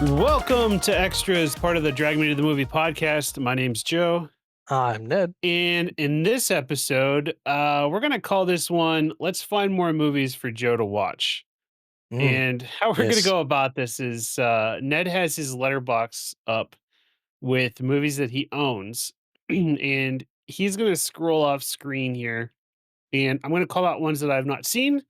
Welcome to Extras, part of the Drag Me to the Movie podcast. My name's Joe. I'm Ned. And in this episode, we're going to call this one, Let's Find More Movies for Joe to Watch. Mm, And how we're going to yes. go about this is Ned has his letterbox up with movies that he owns. And he's going to scroll off screen here. And I'm going to call out ones that I've not seen.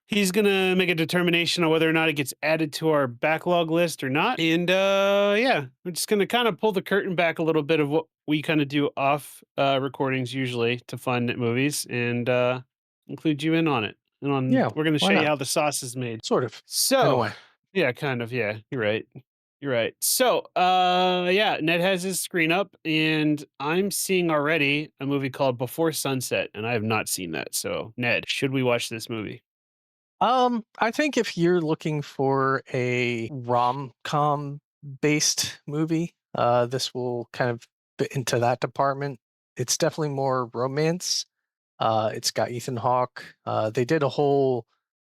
He's gonna make a determination on whether or not it gets added to our backlog list or not. And yeah, we're just gonna kind of pull the curtain back a little bit of what we kind of do off recordings usually to find movies and include you in on it. And on Yeah, we're gonna why show you not? how the sauce is made. Sort of, in a So way. yeah, kind of, yeah, you're right. You're right. So yeah, Ned has his screen up and I'm seeing already a movie called Before Sunset, and I have not seen that. So Ned, should we watch this movie? I think if you're looking for a rom-com based movie, this will kind of fit into that department. It's definitely more romance. It's got Ethan Hawke. They did a whole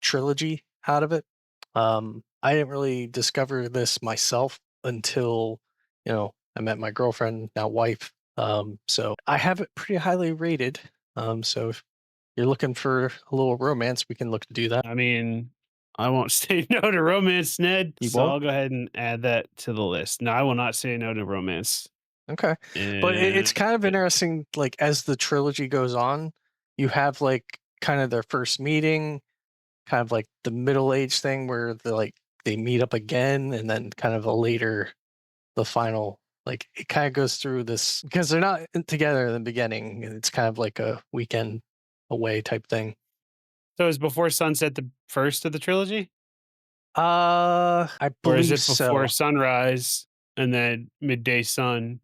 trilogy out of it. I didn't really discover this myself until, I met my girlfriend, now wife. So I have it pretty highly rated. So if you're looking for a little romance, we can look to do that. I mean, I won't say no to romance, Ned, You so won't? I'll go ahead and add that to the list. No, I will not say no to romance. Okay. But it's And kind of interesting, like, as the trilogy goes on, you have, like, kind of their first meeting, kind of like the middle age thing where they meet up again, and then kind of a later, the final, like, it kind of goes through this because they're not together in the beginning. And it's kind of like a weekend away type thing. so is Before Sunset the first of the trilogy? I Or is believe it Before so. Sunrise and then Midday Sun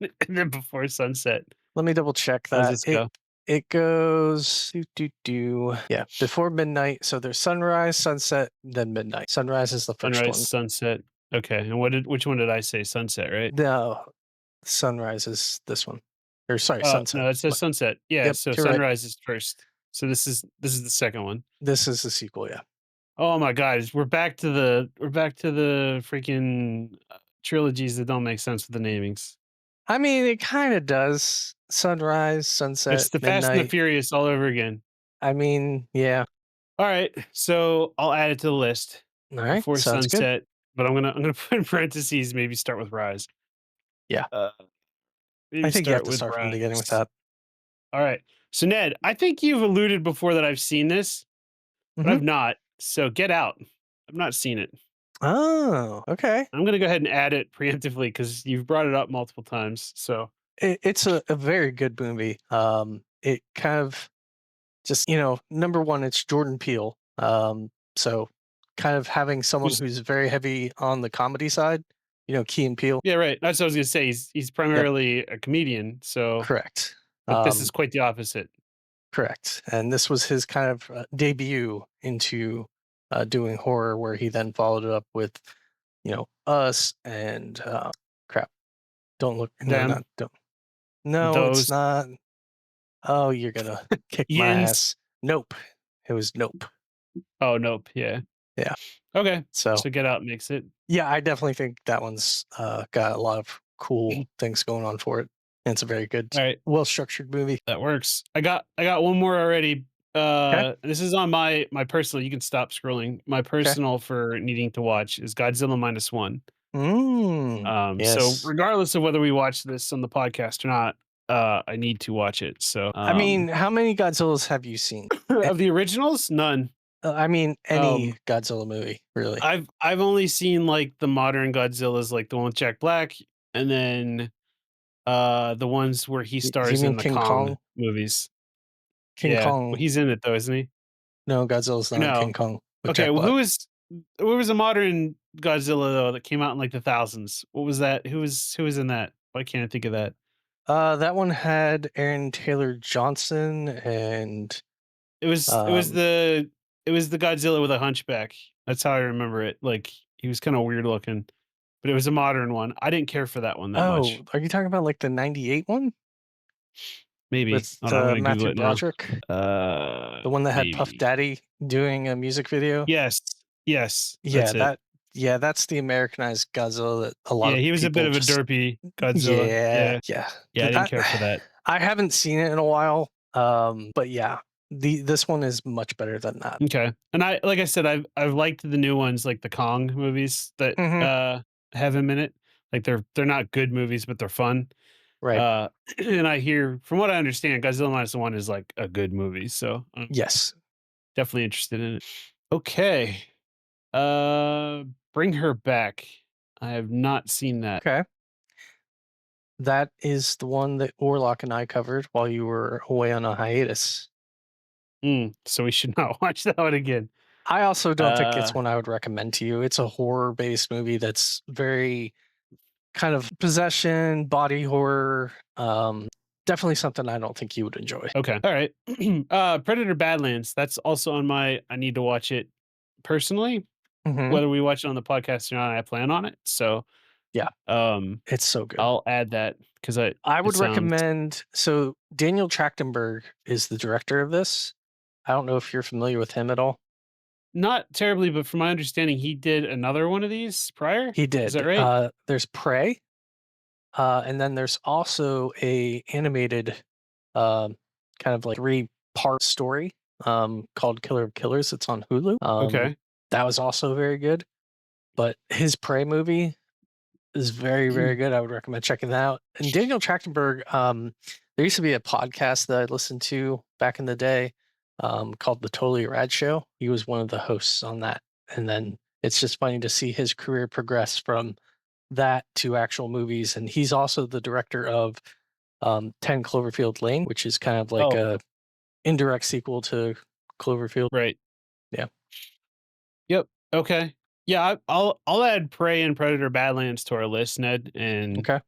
and then Before Sunset? Let me double check How does that. this It go? it goes yeah, before midnight. So there's sunrise, sunset, then midnight. Sunrise is the first Sunrise, one. Sunset. Okay. And which one did I say? Sunset, right? No, sunrise is this one. Or sorry, sunset. No, it says Sunset. Yeah, Yep, so you're right. Sunrise is first. So this is the second one. This is the sequel, yeah. Oh my god, we're back to the freaking, trilogies that don't make sense with the namings. I mean, it kind of does. Sunrise, It's sunset, the Fast and the midnight. Furious all over again. I mean, yeah. Alright, so I'll add it to the list All right, before sounds good. sunset, but I'm gonna put in parentheses, maybe start with Rise. Yeah, Uh, I maybe think you have start to with start from the beginning with Rise. that. Alright, so Ned, I think you've alluded before that I've seen this, but Hmm. I've not, so get out. I've not seen it. Oh, okay. I'm gonna go ahead and add it preemptively because 'cause you've brought it up multiple times, so It's a very good movie. It kind of just, number one, it's Jordan Peele. So kind of having someone who's who's very heavy on the comedy side, Key and Peele. Yeah, right. That's what I was gonna say. He's Yep, primarily a comedian, so correct. but this is Um, quite the opposite. correct. And this was his kind of debut into doing horror, where he then followed it up with, Us and crap. Don't look. No, Them, not don't. No, it's those, not. Oh, you're gonna kick my yins. ass. Nope. It was Nope. Oh, nope. Yeah. Yeah. Okay. So So Get Out makes it. yeah, I definitely think that one's got a lot of cool things going on for it. And it's a very good, All right, well structured movie. that works. I got one more already. Okay. This is on my personal. You can stop scrolling. My Okay. personal for needing to watch is Godzilla minus one. So Yes. regardless of whether we watch this on the podcast or not, I need to watch it. So I mean, how many Godzillas have you seen? of the originals, none. I mean, any Um, Godzilla movie, really. I've only seen, like, the modern Godzillas, like the one with Jack Black, and then, the ones where he Do you stars mean in the King Kong Kong? movies. King Yeah, well, Kong. he's in it though, isn't he? No, Godzilla's Or not in King no? Kong with Okay, Jack well, Black. who was a modern Godzilla, though, that came out in, like, the thousands? What was that? Who was in that? Why can't I think of that? That one had Aaron Taylor Johnson and It was it was um the it was the Godzilla with a hunchback. That's how I remember it, like, he was kinda weird looking, but it was a modern one. I didn't care for that one that much. oh, are you talking about like the 98 one Maybe. with Hold on, I'm gonna Google Matthew it now. Broderick? The one that had Puff Maybe. Daddy doing a music video? Yes. Yes, Yeah, that's it. Yeah, that's the Americanized Godzilla that a lot Yeah, of he was a bit people of a just derpy Godzilla. yeah, Yeah. yeah. Yeah, I didn't care for that. I haven't seen it in a while, but yeah, this one is much better than that. Okay. And I like I said, I've liked the new ones, like the Kong movies that, Mhm. have him in it. Like, they're not good movies, but they're fun. Right. Uh, and I hear from what I understand, Godzilla Minus One is, like, a good movie, so I'm Yes. definitely interested in it. Okay. Uh, Bring Her Back. I have not seen that. Okay. That is the one that Orlock and I covered while you were away on a hiatus. So we should not watch that one again. I also don't think it's Uh, one I would recommend to you. It's a horror-based movie that's very kind of possession, body horror, definitely something I don't think you would enjoy. okay. Alright. Predator Badlands, that's also on my I need to watch it personally. Mhm. Whether we watch it on the podcast or not, I plan on it. So, Yeah, um, it's so good. I'll add that because I it would sounds recommend so Daniel Trachtenberg is the director of this. I don't know if you're familiar with him at all. not terribly, but from my understanding, he did another one of these prior. He Is that did. right? There's Prey, and then there's also a animated, um, kind of like 3-part story, called Killer of Killers. It's on Hulu. Okay. That was also very good. But his Prey movie is very, very good. I would recommend checking that out. And Daniel Trachtenberg, there used to be a podcast that I listened to back in the day, called The Totally Rad Show. He was one of the hosts on that. And then it's just funny to see his career progress from that to actual movies. And he's also the director of 10 Cloverfield Lane, which is kind of like Oh, a indirect sequel to Cloverfield. right. Yeah. Yep. Okay. Yeah, I'll add Prey and Predator Badlands to our list, Ned, and Okay.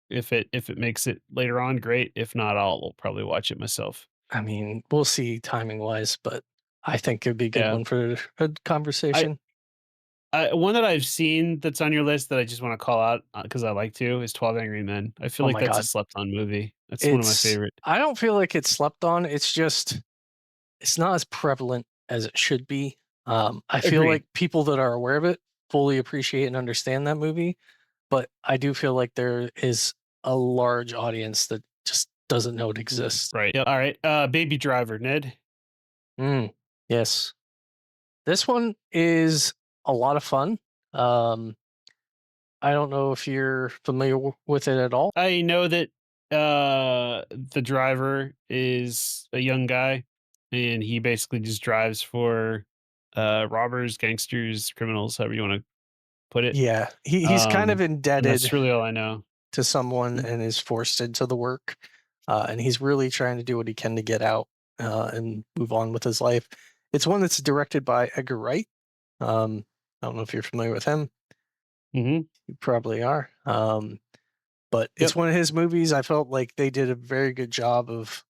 if it makes it later on, great. If not, I'll probably watch it myself. I mean, we'll see timing wise, but I think it'd be a good Yeah. one for a I conversation. one that I've seen that's on your list that I just wanna call out, because I like to, is 12 Angry Men. I feel Oh like my that's a god. slept on movie. That's one of my favorite. I don't feel like it's slept on. It's just it's not as prevalent as it should be. I feel Agreed. like people that are aware of it fully appreciate and understand that movie, but I do feel like there is a large audience that just doesn't know it exists. Right. Yep. Alright, Baby Driver, Ned? Mm, yes. This one is a lot of fun. Um, I don't know if you're familiar with it at all. I know that, the driver is a young guy, and he basically just drives for, robbers, gangsters, criminals, however you wanna put it. Yeah, he's kind of Um, and indebted that's really all I know. to someone Mm, and is forced into the work, and he's really trying to do what he can to get out, and move on with his life. It's one that's directed by Edgar Wright. I don't know if you're familiar with him. mhm. You probably are. But it's Yep. one of his movies. I felt like they did a very good job of,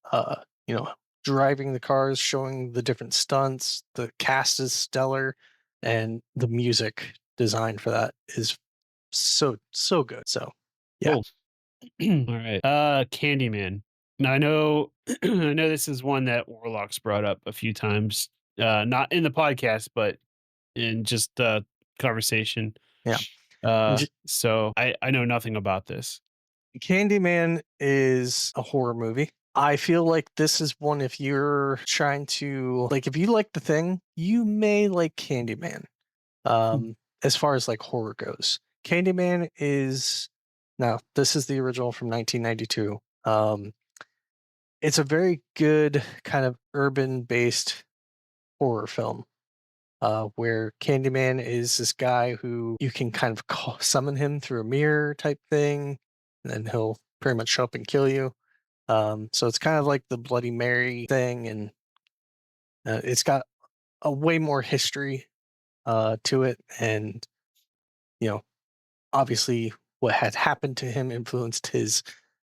you know, driving the cars, showing the different stunts. The cast is stellar, and the music design for that is so good. So, yeah, Cool. Alright, Candyman. Now I know I know this is one that Warlock's brought up a few times, not in the podcast, but in just, conversation. yeah. And So I know nothing about this. Candyman is a horror movie. I feel like this is one if you're trying to like if you like The Thing, you may like Candyman. Hmm, As far as like horror goes. Candyman is now this is the original from 1992. It's a very good kind of urban based horror film. Where Candyman is this guy who you can kind of summon him through a mirror type thing, and then he'll pretty much show up and kill you. So it's kind of like the Bloody Mary thing, and it's got a way more history to it, and you know, obviously, what had happened to him influenced his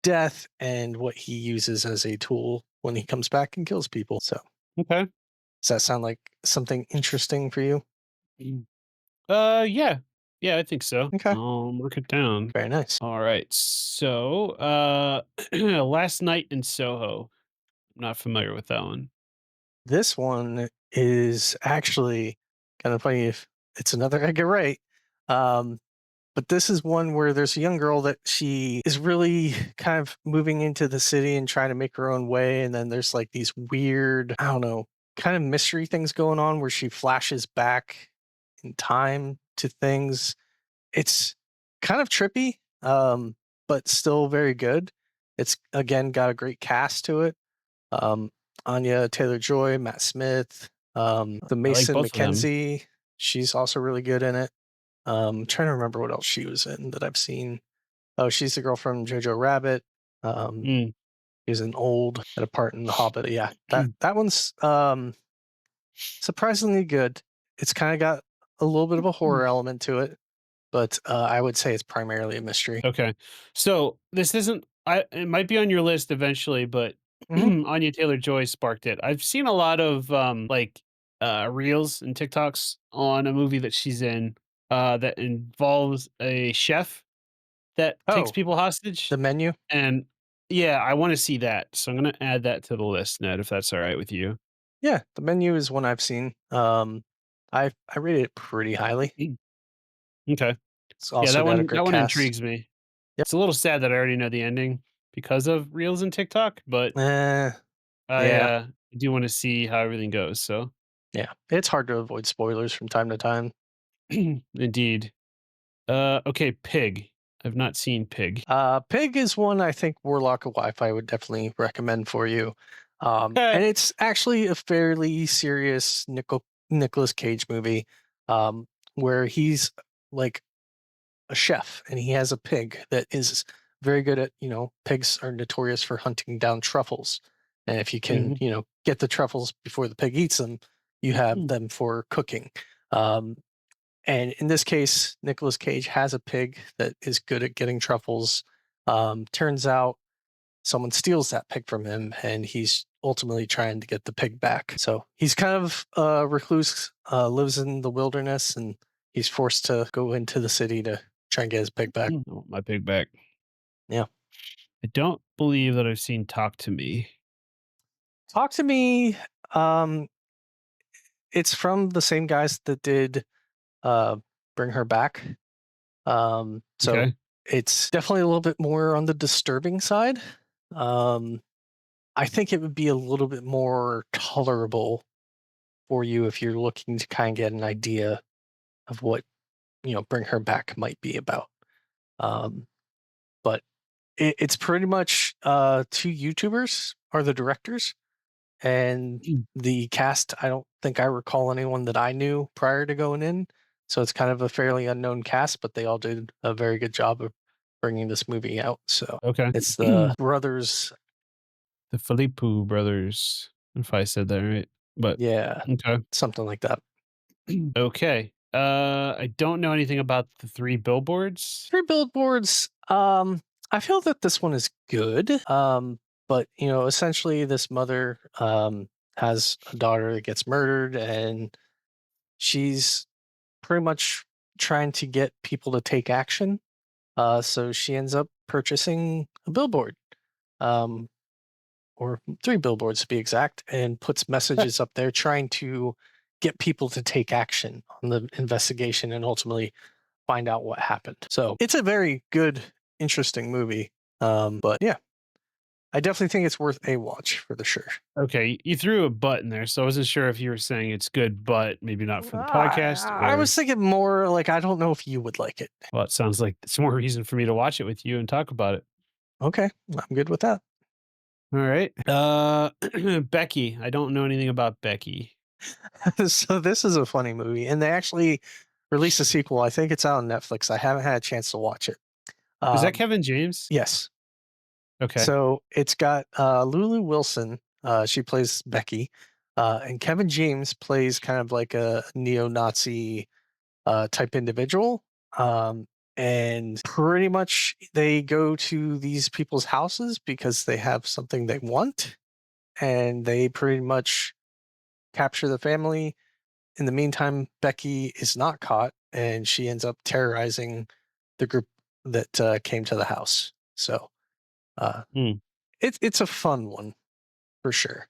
death and what he uses as a tool when he comes back and kills people. So, okay. does that sound like something interesting for you? Mm. Yeah. Yeah, I think so. Okay, I'll mark it down. very nice. Alright, so, Last Night in Soho. I'm not familiar with that one. This one is actually kind of funny if it's another Edgar Wright. Um, but this is one where there's a young girl that she is really kind of moving into the city and trying to make her own way. And then there's like these weird, I don't know, kind of mystery things going on where she flashes back in time to things. It's kind of trippy, but still very good. It's again got a great cast to it. Um, Anya Taylor Joy, Matt Smith, the I like Mason both of them. McKenzie. She's also really good in it. Trying to remember what else she was in that I've seen. Oh, she's the girl from Jojo Rabbit. Um, Mm. she's an old had a part in The Hobbit. Yeah, that one's surprisingly good. It's kind of got a little bit of a horror element to it, but I would say it's primarily a mystery. Okay. So this isn't it might be on your list eventually, but Hmm. Anya Taylor-Joy sparked it. I've seen a lot of like reels and TikToks on a movie that she's in that involves a chef that takes Oh, people hostage. the menu. And yeah, I want to see that. So I'm gonna add that to the list, Ned, if that's all right with you. Yeah, the menu is one I've seen. I rated it pretty highly. Mm. Okay. It's Yeah, also got a that great one cast. intrigues me. Yep. It's a little sad that I already know the ending because of reels and TikTok, but Eh, I, yeah, do wanna see how everything goes, so yeah. It's hard to avoid spoilers from time to time. indeed. Okay, Pig. I've not seen Pig. Pig is one I think Warlock of Wi-Fi would definitely recommend for you. Okay. And it's actually a fairly serious Nicolas Cage movie, um, where he's like a chef and he has a pig that is very good at, pigs are notorious for hunting down truffles. And if you can, Mhm. get the truffles before the pig eats them, you have them for cooking. Um, and in this case, Nicolas Cage has a pig that is good at getting truffles. Turns out someone steals that pig from him, and he's ultimately trying to get the pig back. So he's kind of a recluse, lives in the wilderness, and he's forced to go into the city to try and get his pig back. I want my pig back. Yeah. I don't believe that I've seen Talk to Me. Talk to Me. Um, it's from the same guys that did uh, Bring Her Back. So Okay. it's definitely a little bit more on the disturbing side. Um, I think it would be a little bit more tolerable for you if you're looking to kind of get an idea of what, Bring Her Back might be about. Um, but it's pretty much two YouTubers are the directors, and the cast. I don't think I recall anyone that I knew prior to going in. So it's kind of a fairly unknown cast, but they all did a very good job of bringing this movie out. So Okay. it's the brothers. The Philippou brothers, if I said that right. But Yeah, okay. something like that. Okay. I don't know anything about the 3 billboards. Three billboards. I feel that this one is good. But essentially, this mother has a daughter that gets murdered, and she's pretty much trying to get people to take action. So she ends up purchasing a billboard, um, or three billboards to be exact, and puts messages up there trying to get people to take action on the investigation and ultimately find out what happened. So it's a very good, interesting movie. But yeah, I definitely think it's worth a watch for the sure. Okay, you threw a "but" in there, so I wasn't sure if you were saying it's good, but maybe not for the podcast I or was thinking more like I don't know if you would like it. well, it sounds like it's more reason for me to watch it with you and talk about it. Okay, I'm good with that. Alright. Becky. I don't know anything about Becky. So this is a funny movie, and they actually released a sequel. I think it's out on Netflix. I haven't had a chance to watch it. Is that Um, Kevin James? yes. Okay. So it's got Lulu Wilson. She plays Becky, and Kevin James plays kind of like a neo-Nazi type individual. Um, and pretty much they go to these people's houses because they have something they want, and they pretty much capture the family. In the meantime, Becky is not caught, and she ends up terrorizing the group that came to the house. So uh, Hmm. it's a fun one for sure.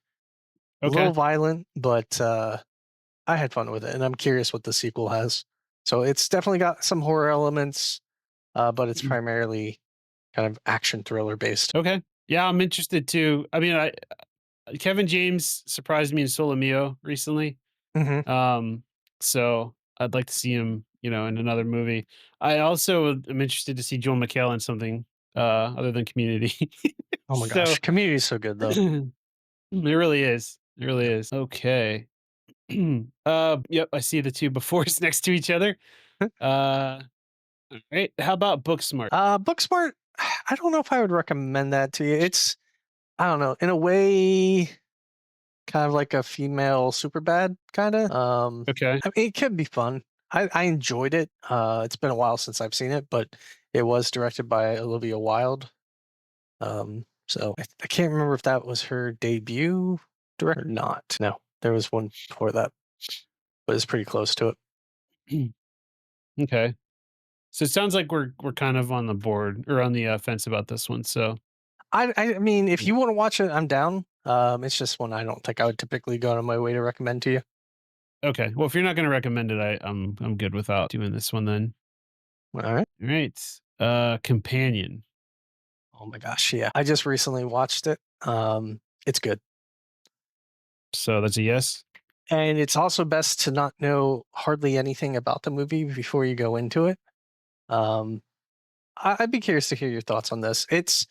A little Okay. violent, but I had fun with it, and I'm curious what the sequel has. So it's definitely got some horror elements, but it's primarily kind of action thriller based. Okay. Yeah, I'm interested too. I mean, I Kevin James surprised me in Solo Mio recently. Hmm. Um, so I'd like to see him, in another movie. I also am interested to see Joel McHale in something other than Community. Oh my So gosh, Community is so good though. it really is. It really Yeah. is. Okay. Yep, I see the two befores next to each other. Uh, all right. How about Booksmart? Booksmart, I don't know if I would recommend that to you. It's, I don't know, in a way, kind of like a female super bad kind of. Okay. I mean, it can be fun. I enjoyed it. It's been a while since I've seen it, but it was directed by Olivia Wilde. So I can't remember if that was her debut direct or not. No, there was one before that, but it's pretty close to it. Okay. So it sounds like we're kind of on the board or on the fence about this one. So I mean, if you want to watch it, I'm down. It's just one I don't think I would typically go out of my way to recommend to you. okay. Well, if you're not going to recommend it, I'm good without doing this one then. All right. All right. Companion. Oh my gosh, yeah. I just recently watched it. It's good. So that's a yes. And it's also best to not know hardly anything about the movie before you go into it. Um, I'd be curious to hear your thoughts on this. It's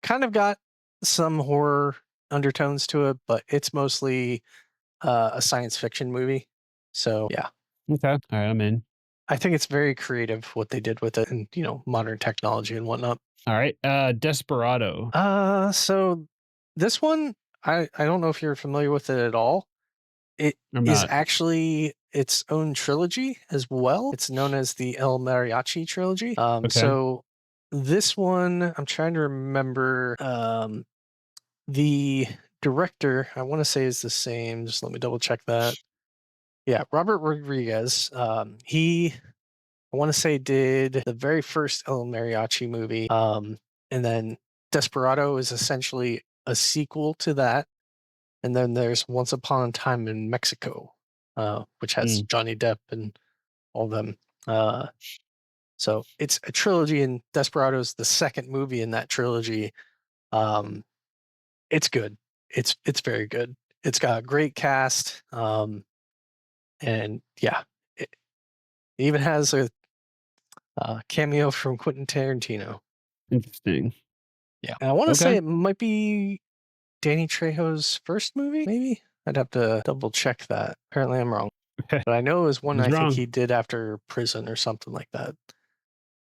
kind of got some horror undertones to it, but it's mostly a science fiction movie. So yeah, Okay. All right. I'm in. I think it's very creative what they did with it, and modern technology and whatnot. All right. Desperado. So this one, I don't know if you're familiar with it at all. It I'm is not. actually its own trilogy as well. It's known as the El Mariachi trilogy. Okay. So this one, I'm trying to remember. The director, I want to say, is the same. Just let me double check that. Yeah, Robert Rodriguez. I want to say, did the very first El Mariachi movie. And then Desperado is essentially a sequel to that. And then there's Once Upon a Time in Mexico, which has Mm, Johnny Depp and all them. Uh, so it's a trilogy, and Desperado's the second movie in that trilogy. Um, it's good. It's very good. It's got a great cast, and yeah, it even has a cameo from Quentin Tarantino. interesting. Yeah, and I want to say Okay. it might be Danny Trejo's first movie. Maybe I'd have to double check that. Apparently, I'm wrong, but I know it was one He's I think wrong. he did after prison or something like that.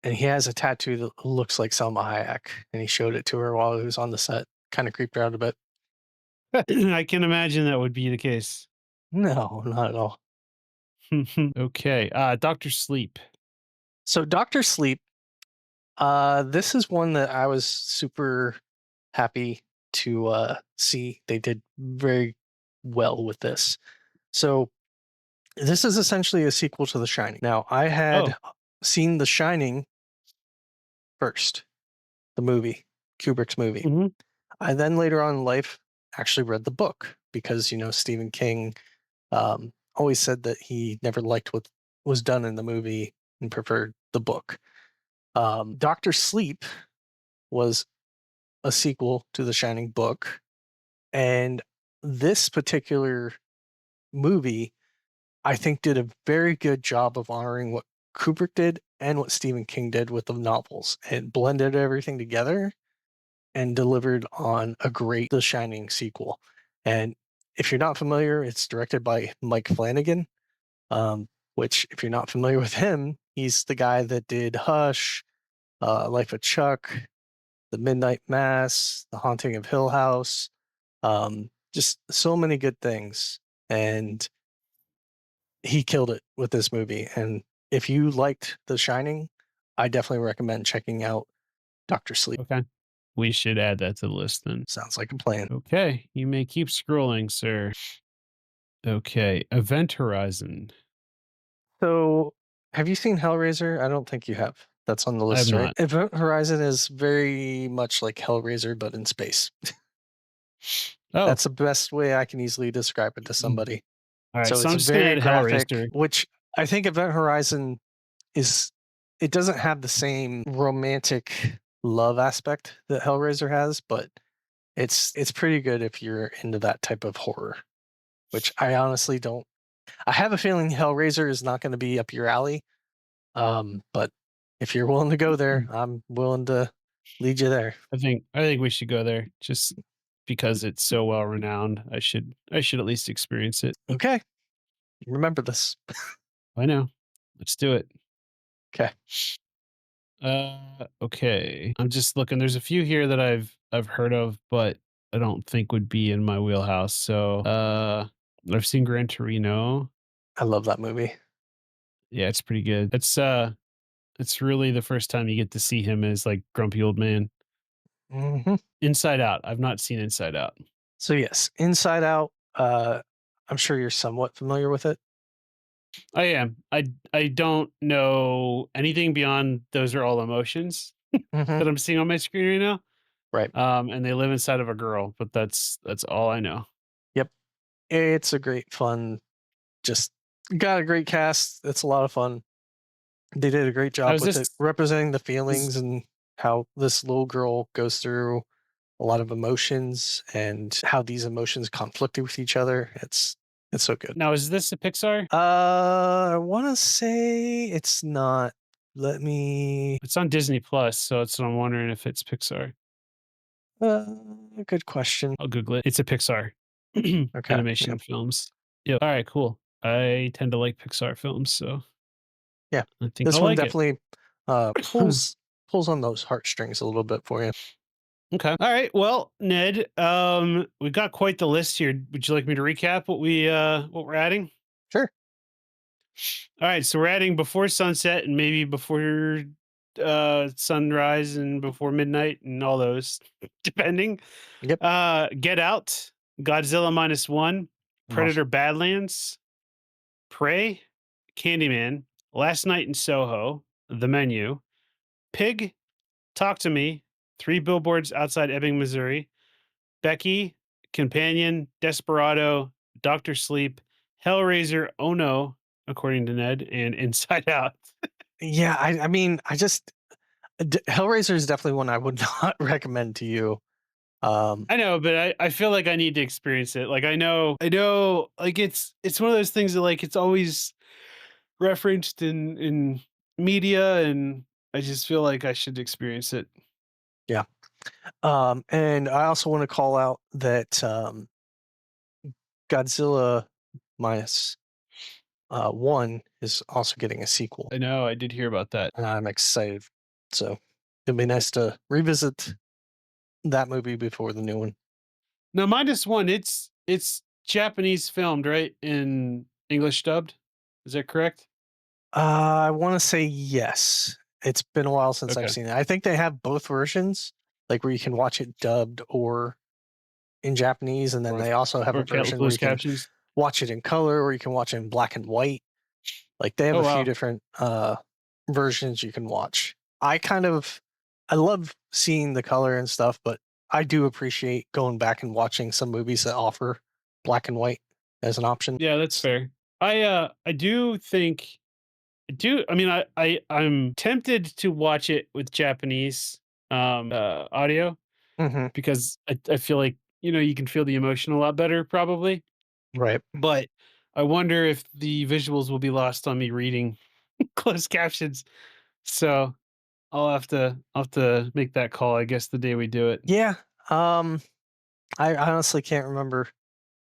And he has a tattoo that looks like Selma Hayek, and he showed it to her while he was on the set. Kind of creeped her out a bit. I can imagine that would be the case. No, not at all. Okay. Doctor Sleep. So Doctor Sleep. This is one that I was super happy to see. They did very well with this. So this is essentially a sequel to The Shining. Now, I had Oh. seen The Shining first, the movie, Kubrick's movie. Hmm. I then later on in life actually read the book because Stephen King always said that he never liked what was done in the movie and preferred the book. Doctor Sleep was a sequel to the Shining book, and this particular movie, I think, did a very good job of honoring what Kubrick did and what Stephen King did with the novels. It blended everything together and delivered on a great The Shining sequel. And if you're not familiar, it's directed by Mike Flanagan, which, if you're not familiar with him, he's the guy that did Hush, Life of Chuck, The Midnight Mass, The Haunting of Hill House, just so many good things. And he killed it with this movie. And if you liked The Shining, I definitely recommend checking out Doctor Sleep. Okay. We should add that to the list then. Sounds like a plan. Okay. You may keep scrolling, sir. Okay. Event Horizon. So, have you seen Hellraiser? I don't think you have. That's on the I have list, right? not. Event Horizon is very much like Hellraiser, but in space. Oh. That's the best way I can easily describe it to Mm. somebody. All right. So So it's I'm just gonna very add graphic, Hellraiser. which I think Event Horizon is it doesn't have the same romantic love aspect that Hellraiser has, but it's pretty good if you're into that type of horror, which I honestly don't. I have a feeling Hellraiser is not going to be up your alley. But if you're willing to go there, I'm willing to lead you there. I think we should go there just because it's so well renowned. I should at least experience it. Okay, remember this. I know. Let's do it. Okay, Okay. I'm just looking. There's a few here that I've heard of, but I don't think would be in my wheelhouse. So, I've seen Gran Torino. I love that movie. Yeah, it's pretty good. It's really the first time you get to see him as like grumpy old man. Hmm. Inside Out. I've not seen Inside Out. So yes, Inside Out. I'm sure you're somewhat familiar with it. I am. I don't know anything beyond those are all emotions Hmm. that I'm seeing on my screen right now. Right. And they live inside of a girl, but that's all I know. Yep. It's a great fun. Just got a great cast. It's a lot of fun. They did a great Now job is with this it, representing the is feelings and how this little girl goes through a lot of emotions and how these emotions conflict with each other. It's so good. now is this a Pixar? I want to say it's not. Let me. It's on Disney Plus, so it's I'm wondering if it's Pixar. Uh, Good question. I'll Google it. It's a Pixar Okay. animation Yep. films. Yeah. All right, cool. I tend to like Pixar films, so Yeah. I think This I'll one like it. definitely pulls on those heartstrings a little bit for you. Okay. All right. Well, Ned, we've got quite the list here. Would you like me to recap what we're adding? Sure. All right, so we're adding before sunset and maybe before sunrise and before midnight and all those depending. Yep. Get Out, Godzilla minus 1, Oh, Predator Badlands, Prey, Candyman, Last Night in Soho, The Menu, Pig, Talk to Me, 3 Billboards Outside Ebbing, Missouri, Becky, Companion, Desperado, Doctor Sleep, Hellraiser, Oh No, according to Ned, and Inside Out. yeah. I mean, Hellraiser is definitely one I would not recommend to you. Um, I know, but I feel like I need to experience it. Like I know like it's one of those things that like it's always referenced in media and I just feel like I should experience it. yeah. And I also want to call out that Godzilla minus one is also getting a sequel, I know, I did hear about that. and I'm excited. So it'll be nice to revisit that movie before the new one. Now minus one, it's Japanese filmed, right? In English dubbed. Is that correct? I want to say yes. It's been a while since I've Okay. seen it. I think they have both versions, like where you can watch it dubbed or in Japanese, and then Or they also have a version where closed you can captions. watch it in color or you can watch it in black and white. Like they have Oh a few wow. different versions you can watch. I love seeing the color and stuff, but I do appreciate going back and watching some movies that offer black and white as an option. Yeah, that's fair. I do think I mean I'm tempted to watch it with Japanese audio Hmm. because I feel like you can feel the emotion a lot better probably, Right. but I wonder if the visuals will be lost on me reading closed captions. So I'll have to make that call, I guess, the day we do it. Yeah. Um, I honestly can't remember.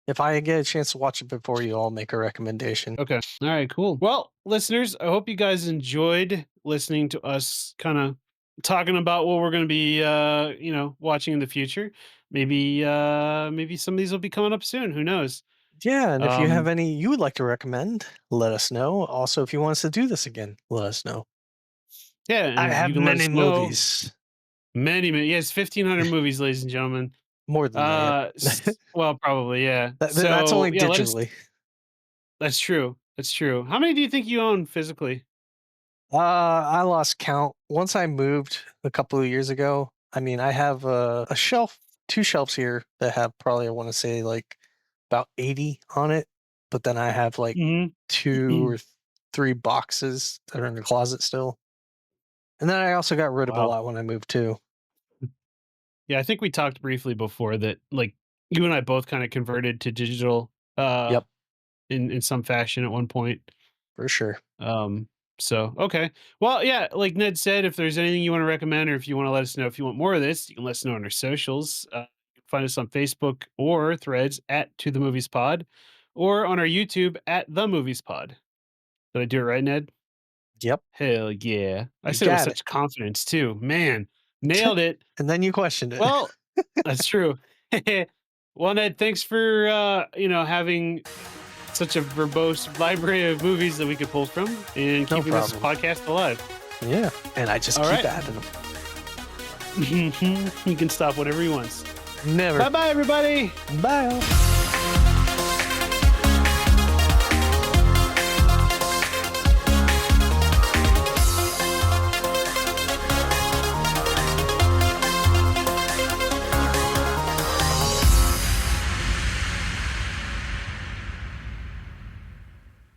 If I get a chance to watch it before you, I'll make a recommendation. Okay. All right, cool. Well, listeners, I hope you guys enjoyed listening to us kind of talking about what we're going to be watching in the future. Maybe some of these will be coming up soon, who knows. Yeah, and if you have Um any you would like to recommend, let us know. Also, if you want us to do this again, let us know. yeah, I and you have can let many us know movies. many yes, 1500 movies, ladies and gentlemen. More than that, yep. Well, probably, yeah. That's So, only yeah, let us digitally. that's true. That's true. How many do you think you own physically? I lost count. Once I moved a couple of years ago, I mean, I have a shelf, 2 shelves here that have probably, I wanna say, like, about 80 on it, but then I have, like, Mhm. 2 or 3 boxes that are in the closet still. And then I also got rid of a Wow. lot when I moved too. Yeah, I think we talked briefly before that, like, you and I both kinda converted to digital, Yep, in some fashion at one point. for sure. Um, so okay. Well, yeah, like Ned said, if there's anything you wanna recommend or if you wanna let us know if you want more of this, you can let us know on our socials. You can find us on Facebook or Threads at To The Movies Pod, or on our YouTube at The Movies Pod. Did I do it right, Ned? Yep, Hell yeah. I you said it with got it. such confidence too. Man, nailed it. And then you questioned it. Well, that's true. Well, Ned, thanks for having such a verbose library of movies that we could pull from and No keeping this problem. podcast alive. Yeah, and I just All keep right. adding them. You can stop whenever he wants. Never. Bye bye, everybody. Bye.